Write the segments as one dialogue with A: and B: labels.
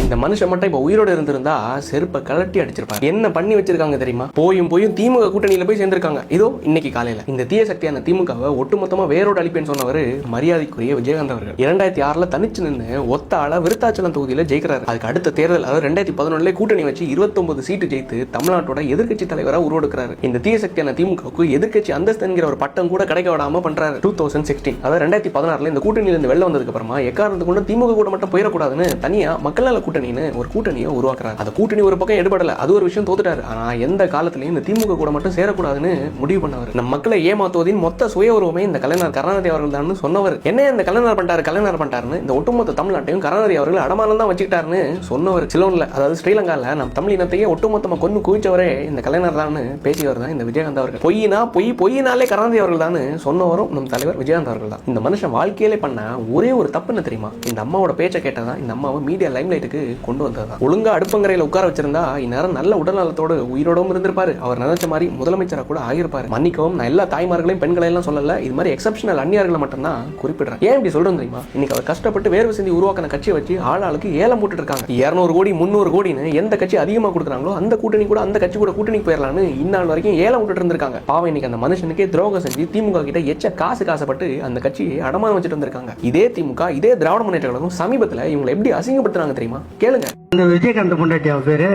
A: இந்த மனுஷன் மட்டும் இப்ப உயிரோடு இருந்திருந்தா செருப்பை கலட்டி அடிச்சிருப்பாங்க. என்ன பண்ணி வச்சிருக்காங்க தெரியுமா? போயும் திமுக கூட்டணியில போய் சேர்ந்திருக்காங்க. இதோ இன்னைக்கு காலையில இந்த தீய சக்தியான திமுகவை ஒட்டுமொத்தமா வேரோடு அழிப்பேன்னு சொன்னவர் மரியாதைக்குரிய விஜயகாந்த் அவர்கள் 2006 தனிச்சு நின்று ஒத்த ஆள விருத்தாச்சலம் தொகுதியில ஜெயிக்கிறாரு. அதுக்கு அடுத்த தேர்தல், அதாவது 2011 கூட்டணி வச்சு 29 சீட்டு ஜெயித்து தமிழ்நாட்டோட எதிர்க்கட்சி தலைவரா உருவெடுக்கிறாரு. இந்த தீய சக்தியான திமுகவுக்கு எதிர்க்கட்சி அந்தஸ்து என்கிற ஒரு பட்டம் கூட கிடைக்க விடாம பண்றாரு. 2016 அதாவது 2016 இந்த கூட்டணியில இருந்து வெளில வந்ததுக்கு அப்புறமா எக்காரணத்துக்கு கொண்டு திமுக கூட மட்டும் போயிடக்கூடாதுன்னு தனியா மக்கள் நல கூட்டணின்னு ஒரு கூட்டணியை உருவாக்குறாரு. அந்த கூட்டணி ஒரு பக்கம் எடுபடல, அது ஒரு விஷயம் தோத்துட்டாரு. ஆனா எந்த காலத்திலையும் இந்த திமுக கூட மட்டும் சேரக்கூடாதுன்னு முடிவு பண்ணவர். நம்ம மக்களை ஏமாத்துவதின் மொத்த சுய உருவமே இந்த கலைஞர் கருணாநிதி அவர்கள் தான் சொன்னவர். என்ன இந்த கலைஞர் பண்ணிட்டாருன்னு இந்த ஒட்டுமொத்த தமிழ்நாட்டையும் கருணாநிதி அவர்கள் அடமானம் தான் வச்சுக்கிட்டாருன்னு சொன்னவர். சிலோன்ல, அதாவது ஸ்ரீலங்கால நம் தமிழ் இனத்தையே ஒட்டுமொத்தமா கொண்டு குவிச்சவரே இந்த கலைஞர் தான் பேசியவர் தான் இந்த விஜயகாந்த் அவர்கள். பொய்யினாலே கருணாநிதி அவர்கள் தான் சொன்னவரும் நம் தலைவர் விஜயகாந்த் அவர்கள் தான். இந்த மனுஷன் வாழ்க்கையிலே பண்ண ஒரே ஒரு தப்பு என்ன தெரியுமா? இந்த அம்மாவோட பேச்சை கேட்டதான் இந்த அம்மாவை மீடியா லைம்லைட்டுக்கு கொண்டு வந்ததுதான். ஒழுங்கா அடுப்பங்கரையில உட்கார வச்சிருந்தா இந்நேரம் நல்ல உடல்நலத்தோடு உயிரோடும் இருந்திருப்பாரு. அவர் நினைச்ச மாதிரி முதலமைச்சரா கூட ஆகியிருப்பாரு. மன்னிக்கவும், நான் எல்லா தாய்மார்களையும் பெண்களை எல்லாம் சொல்லல, இது மாதிரி எக்ஸப்ஷனல் அந்நியர்களை மட்டும் தான் குறிப்பிடுறேன். ஏன் இப்படி சொல்றேன் தெரியுமா? இன்னைக்கு அவர் கஷ்டப்பட்டு வேர்வை சிந்தி உருவாக்கின கட்சியை வச்சு ஆளாளுக்கு ஏலம் போட்டுட்டு இருக்காங்க. 200 கோடி 300 கோடின்னு எந்த கட்சி அதிகமா கொடுக்குறாங்களோ அந்த கூட்டணி கூட அந்த கட்சி கூட கூட்டணிக்கு போயிடலான்னு இந்நாள் வரைக்கும் ஏலம் விட்டுட்டு இருந்திருக்காங்க. பாவம், இன்னைக்கு அந்த மனுஷனுக்கே துரோகம் செஞ்சு திமுக கிட்ட எச்ச காசுப்பட்டு அந்த கட்சியை அடமானம் வச்சுட்டு வந்திருக்காங்க. இதே திமுக, இதே திராவிட முன்னேற்ற கழகம் சமீபத்தில் இவங்களை எப்படி அசிங்கப்படுத்துறாங்க தெரியுமா? கேளுங்க.
B: இந்த விஜயகாந்த் பொண்டாட்டி அவ பேரு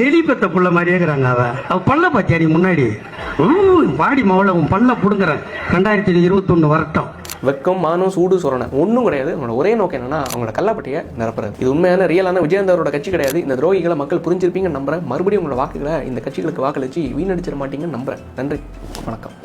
B: எலி பெத்த புள்ள மாதிரியே இருக்கிறாங்க. அவ பல்ல பாத்தியாடி முன்னாடி பாடி மவள உன் பல்ல புடுங்குறேன் 2021 வரட்டும்.
A: வெக்கம், மானம், சூடு, சொரணை ஒன்றும் கிடையாது. அவங்களோட ஒரே நோக்கம் என்னன்னா அவங்களோட கல்லாப்பட்டியை நிரப்புறது. இது உண்மையான ரியலான விஜயகாந்த் அவரோட கட்சி கிடையாது. இந்த துரோகிகளை மக்கள் புரிஞ்சிருப்பீங்கன்னு நம்புறேன். மறுபடியும் உங்களோட வாக்குகளை இந்த கட்சிகளுக்கு வாக்களிச்சு வீணடிச்சிட மாட்டீங்கன்னு நம்புறேன். நன்றி, வணக்கம்.